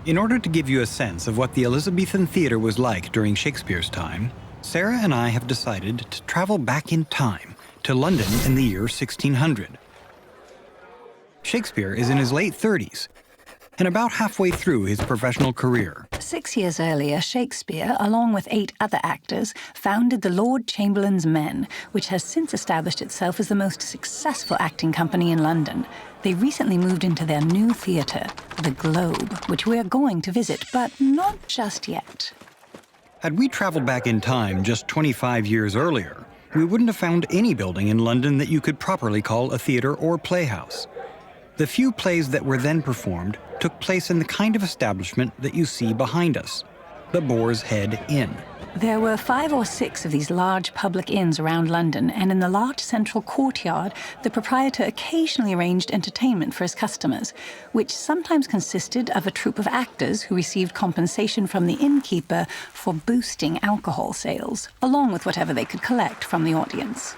In order to give you a sense of what the Elizabethan theatre was like during Shakespeare's time, Sarah and I have decided to travel back in time to London in the year 1600. Shakespeare is in his late 30s and about halfway through his professional career. 6 years earlier, Shakespeare, along with 8 other actors, founded the Lord Chamberlain's Men, which has since established itself as the most successful acting company in London. They recently moved into their new theatre, the Globe, which we're going to visit, but not just yet. Had we traveled back in time just 25 years earlier, we wouldn't have found any building in London that you could properly call a theatre or playhouse. The few plays that were then performed took place in the kind of establishment that you see behind us, the Boar's Head Inn. There were 5 or 6 of these large public inns around London, and in the large central courtyard, the proprietor occasionally arranged entertainment for his customers, which sometimes consisted of a troupe of actors who received compensation from the innkeeper for boosting alcohol sales, along with whatever they could collect from the audience.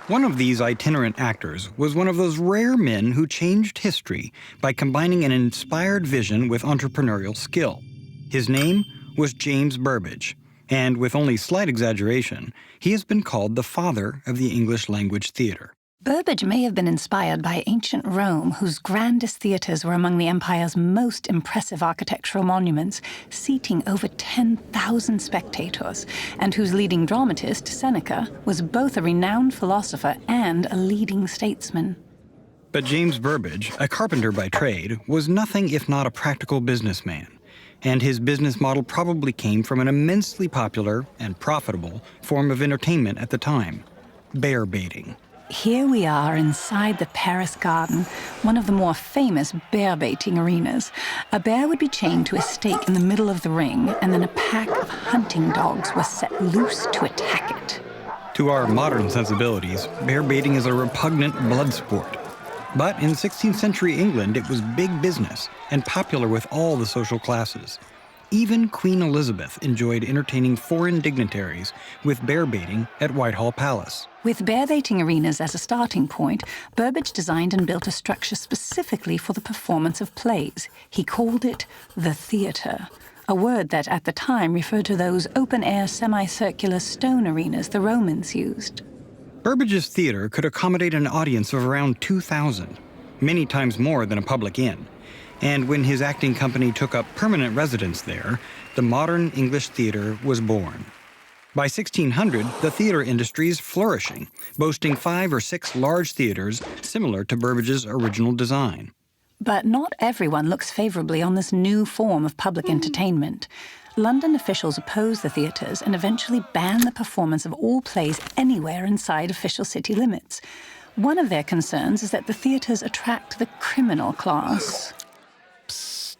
One of these itinerant actors was one of those rare men who changed history by combining an inspired vision with entrepreneurial skill. His name was James Burbage, and with only slight exaggeration, he has been called the father of the English language theatre. Burbage may have been inspired by ancient Rome, whose grandest theatres were among the empire's most impressive architectural monuments, seating over 10,000 spectators, and whose leading dramatist, Seneca, was both a renowned philosopher and a leading statesman. But James Burbage, a carpenter by trade, was nothing if not a practical businessman, and his business model probably came from an immensely popular and profitable form of entertainment at the time: bear baiting. Here we are inside the Paris Garden, one of the more famous bear-baiting arenas. A bear would be chained to a stake in the middle of the ring, and then a pack of hunting dogs was set loose to attack it. To our modern sensibilities, bear baiting is a repugnant blood sport. But in 16th century England, it was big business and popular with all the social classes. Even Queen Elizabeth enjoyed entertaining foreign dignitaries with bear baiting at Whitehall Palace. With bear baiting arenas as a starting point, Burbage designed and built a structure specifically for the performance of plays. He called it the theatre, a word that at the time referred to those open-air semicircular stone arenas the Romans used. Burbage's theatre could accommodate an audience of around 2,000, many times more than a public inn. And when his acting company took up permanent residence there, the modern English theatre was born. By 1600, the theatre industry is flourishing, boasting 5 or 6 large theatres similar to Burbage's original design. But not everyone looks favorably on this new form of public entertainment. London officials opposed the theatres and eventually banned the performance of all plays anywhere inside official city limits. One of their concerns is that the theatres attract the criminal class. Psst.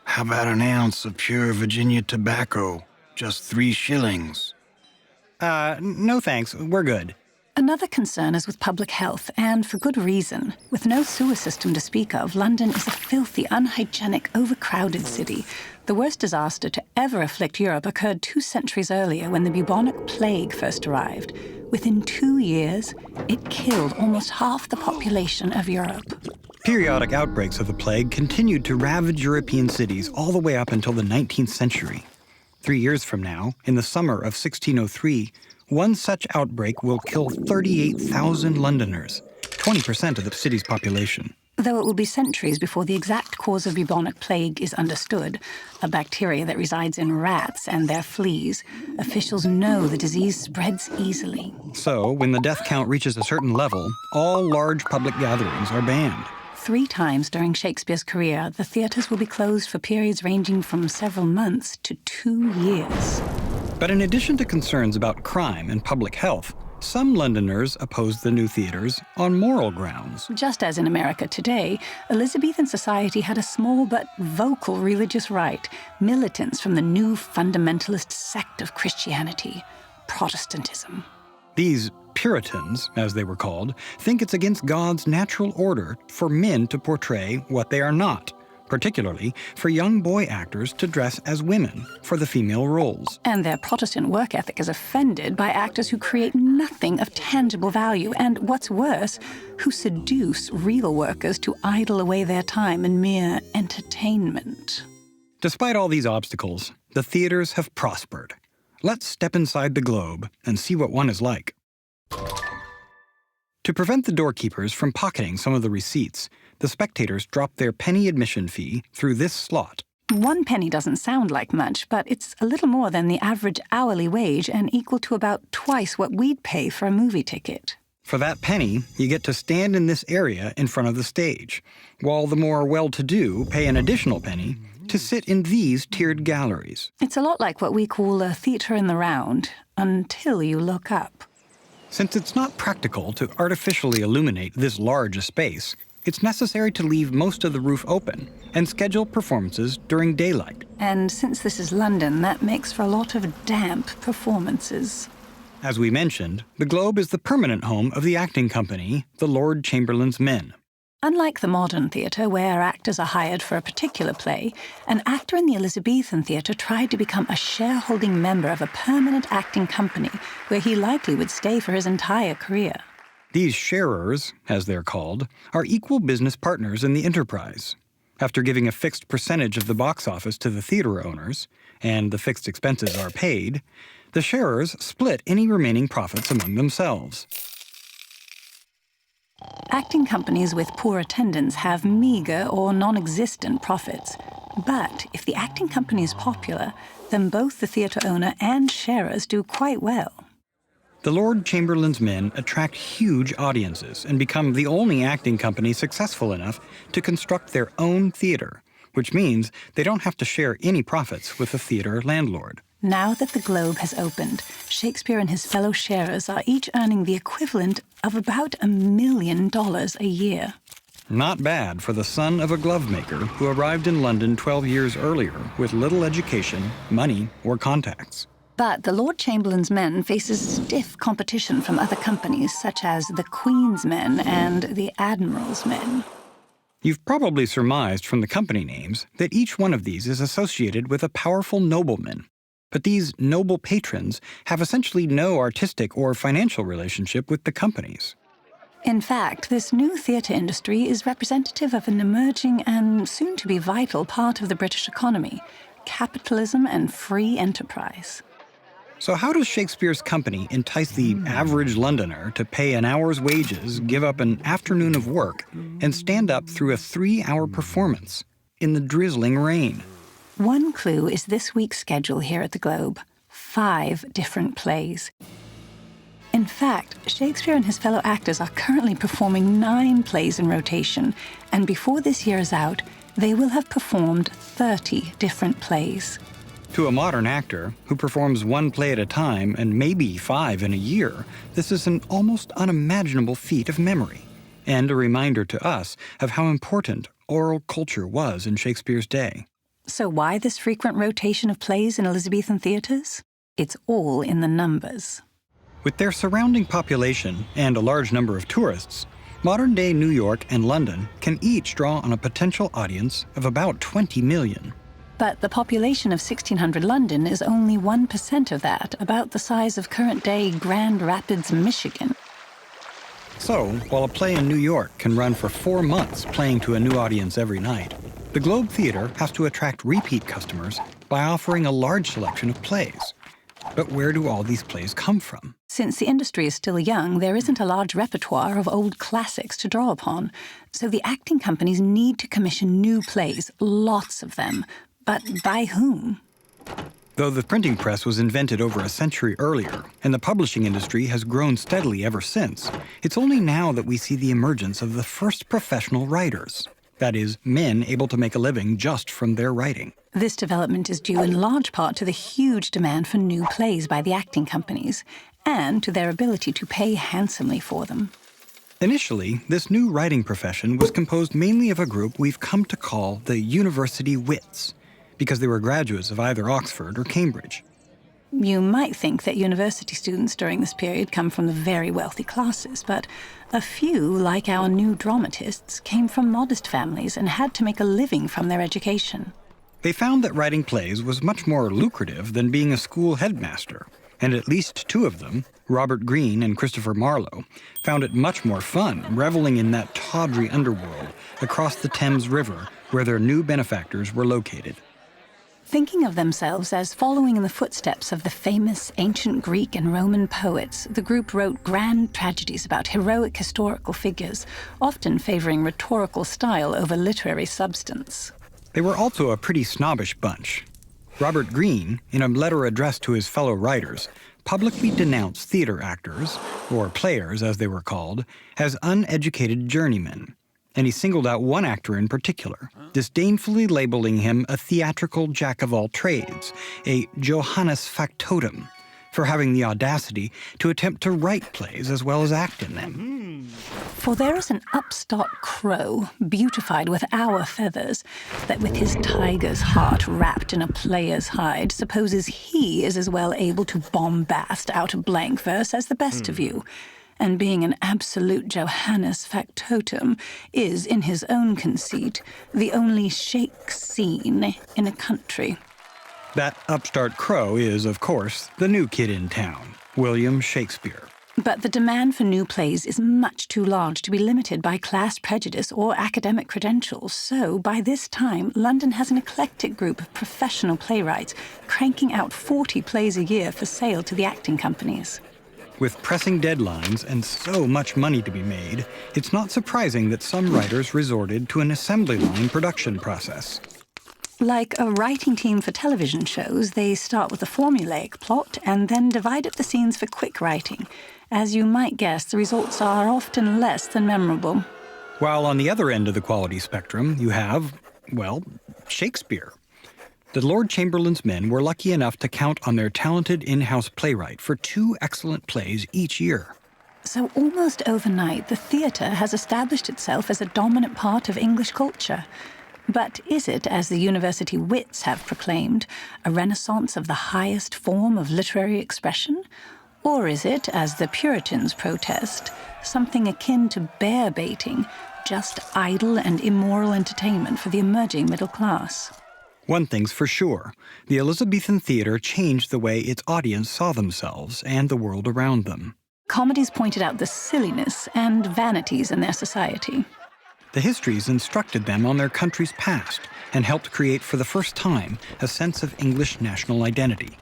How about an ounce of pure Virginia tobacco? Just 3 shillings. No thanks, we're good. Another concern is with public health, and for good reason. With no sewer system to speak of, London is a filthy, unhygienic, overcrowded city. The worst disaster to ever afflict Europe occurred 2 centuries earlier when the bubonic plague first arrived. Within 2 years, it killed almost half the population of Europe. Periodic outbreaks of the plague continued to ravage European cities all the way up until the 19th century. 3 years from now, in the summer of 1603, one such outbreak will kill 38,000 Londoners, 20% of the city's population. Though it will be centuries before the exact cause of bubonic plague is understood, a bacteria that resides in rats and their fleas, officials know the disease spreads easily. So, when the death count reaches a certain level, all large public gatherings are banned. 3 times during Shakespeare's career, the theatres will be closed for periods ranging from several months to 2 years. But in addition to concerns about crime and public health, some Londoners opposed the new theatres on moral grounds. Just as in America today, Elizabethan society had a small but vocal religious right, militants from the new fundamentalist sect of Christianity, Protestantism. These Puritans, as they were called, think it's against God's natural order for men to portray what they are not, particularly for young boy actors to dress as women for the female roles. And their Protestant work ethic is offended by actors who create nothing of tangible value and, what's worse, who seduce real workers to idle away their time in mere entertainment. Despite all these obstacles, the theaters have prospered. Let's step inside the Globe and see what one is like. To prevent the doorkeepers from pocketing some of the receipts, the spectators drop their penny admission fee through this slot. 1 penny doesn't sound like much, but it's a little more than the average hourly wage and equal to about twice what we'd pay for a movie ticket. For that penny, you get to stand in this area in front of the stage, while the more well-to-do pay an additional penny to sit in these tiered galleries. It's a lot like what we call a theatre in the round, until you look up. Since it's not practical to artificially illuminate this large a space, it's necessary to leave most of the roof open and schedule performances during daylight. And since this is London, that makes for a lot of damp performances. As we mentioned, the Globe is the permanent home of the acting company, the Lord Chamberlain's Men. Unlike the modern theatre, where actors are hired for a particular play, an actor in the Elizabethan Theatre tried to become a shareholding member of a permanent acting company, where he likely would stay for his entire career. These sharers, as they're called, are equal business partners in the enterprise. After giving a fixed percentage of the box office to the theater owners, and the fixed expenses are paid, the sharers split any remaining profits among themselves. Acting companies with poor attendance have meager or non-existent profits. But if the acting company is popular, then both the theatre owner and sharers do quite well. The Lord Chamberlain's Men attract huge audiences and become the only acting company successful enough to construct their own theater, which means they don't have to share any profits with the theater landlord. Now that the Globe has opened, Shakespeare and his fellow sharers are each earning the equivalent of about $1 million a year. Not bad for the son of a glovemaker who arrived in London 12 years earlier with little education, money, or contacts. But the Lord Chamberlain's Men faces stiff competition from other companies such as the Queen's Men and the Admiral's Men. You've probably surmised from the company names that each one of these is associated with a powerful nobleman. But these noble patrons have essentially no artistic or financial relationship with the companies. In fact, this new theatre industry is representative of an emerging and soon-to-be vital part of the British economy, capitalism and free enterprise. So how does Shakespeare's company entice the average Londoner to pay an hour's wages, give up an afternoon of work, and stand up through a 3-hour performance in the drizzling rain? One clue is this week's schedule here at the Globe. 5 different plays. In fact, Shakespeare and his fellow actors are currently performing 9 plays in rotation, and before this year is out, they will have performed 30 different plays. To a modern actor, who performs 1 play at a time and maybe 5 in a year, this is an almost unimaginable feat of memory, and a reminder to us of how important oral culture was in Shakespeare's day. So why this frequent rotation of plays in Elizabethan theatres? It's all in the numbers. With their surrounding population and a large number of tourists, modern-day New York and London can each draw on a potential audience of about 20 million. But the population of 1600 London is only 1% of that, about the size of current-day Grand Rapids, Michigan. So, while a play in New York can run for 4 months playing to a new audience every night, the Globe Theatre has to attract repeat customers by offering a large selection of plays. But where do all these plays come from? Since the industry is still young, there isn't a large repertoire of old classics to draw upon. So the acting companies need to commission new plays, lots of them. But by whom? Though the printing press was invented over a century earlier, and the publishing industry has grown steadily ever since, it's only now that we see the emergence of the first professional writers. That is, men able to make a living just from their writing. This development is due in large part to the huge demand for new plays by the acting companies, and to their ability to pay handsomely for them. Initially, this new writing profession was composed mainly of a group we've come to call the university wits, because they were graduates of either Oxford or Cambridge. You might think that university students during this period come from the very wealthy classes, but a few, like our new dramatists, came from modest families and had to make a living from their education. They found that writing plays was much more lucrative than being a school headmaster, and at least 2 of them, Robert Greene and Christopher Marlowe, found it much more fun reveling in that tawdry underworld across the Thames River where their new benefactors were located. Thinking of themselves as following in the footsteps of the famous ancient Greek and Roman poets, the group wrote grand tragedies about heroic historical figures, often favoring rhetorical style over literary substance. They were also a pretty snobbish bunch. Robert Greene, in a letter addressed to his fellow writers, publicly denounced theater actors, or players as they were called, as uneducated journeymen. And he singled out one actor in particular, disdainfully labeling him a theatrical jack-of-all-trades, a Johannes Factotum, for having the audacity to attempt to write plays as well as act in them. For there is an upstart crow, beautified with our feathers, that with his tiger's heart wrapped in a player's hide, supposes he is as well able to bombast out a blank verse as the best of you, and being an absolute Johannes Factotum, is, in his own conceit, the only shake scene in a country. That upstart crow is, of course, the new kid in town, William Shakespeare. But the demand for new plays is much too large to be limited by class prejudice or academic credentials, so by this time, London has an eclectic group of professional playwrights cranking out 40 plays a year for sale to the acting companies. With pressing deadlines and so much money to be made, it's not surprising that some writers resorted to an assembly line production process. Like a writing team for television shows, they start with a formulaic plot and then divide up the scenes for quick writing. As you might guess, the results are often less than memorable. While on the other end of the quality spectrum, you have, well, Shakespeare. The Lord Chamberlain's men were lucky enough to count on their talented in-house playwright for 2 excellent plays each year. So almost overnight, the theatre has established itself as a dominant part of English culture. But is it, as the university wits have proclaimed, a renaissance of the highest form of literary expression? Or is it, as the Puritans protest, something akin to bear baiting, just idle and immoral entertainment for the emerging middle class? One thing's for sure, the Elizabethan Theatre changed the way its audience saw themselves and the world around them. Comedies pointed out the silliness and vanities in their society. The histories instructed them on their country's past and helped create for the first time a sense of English national identity.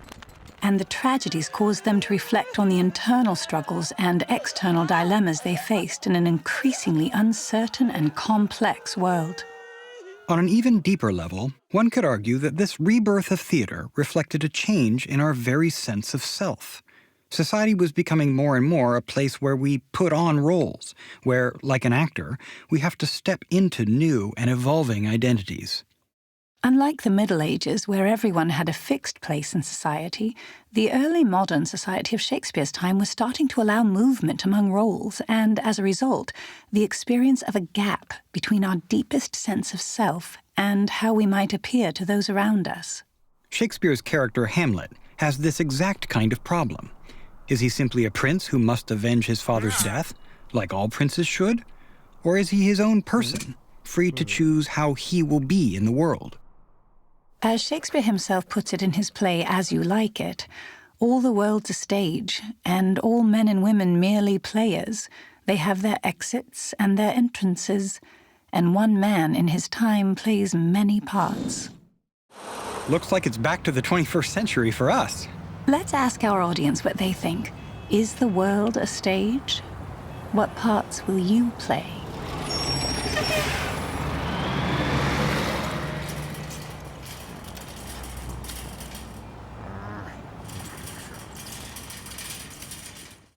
And the tragedies caused them to reflect on the internal struggles and external dilemmas they faced in an increasingly uncertain and complex world. On an even deeper level, one could argue that this rebirth of theater reflected a change in our very sense of self. Society was becoming more and more a place where we put on roles, where, like an actor, we have to step into new and evolving identities. Unlike the Middle Ages, where everyone had a fixed place in society, the early modern society of Shakespeare's time was starting to allow movement among roles and, as a result, the experience of a gap between our deepest sense of self and how we might appear to those around us. Shakespeare's character Hamlet has this exact kind of problem. Is he simply a prince who must avenge his father's death, like all princes should? Or is he his own person, free to choose how he will be in the world? As Shakespeare himself puts it in his play As You Like It, all the world's a stage, and all men and women merely players. They have their exits and their entrances, and one man in his time plays many parts. Looks like it's back to the 21st century for us. Let's ask our audience what they think. Is the world a stage? What parts will you play?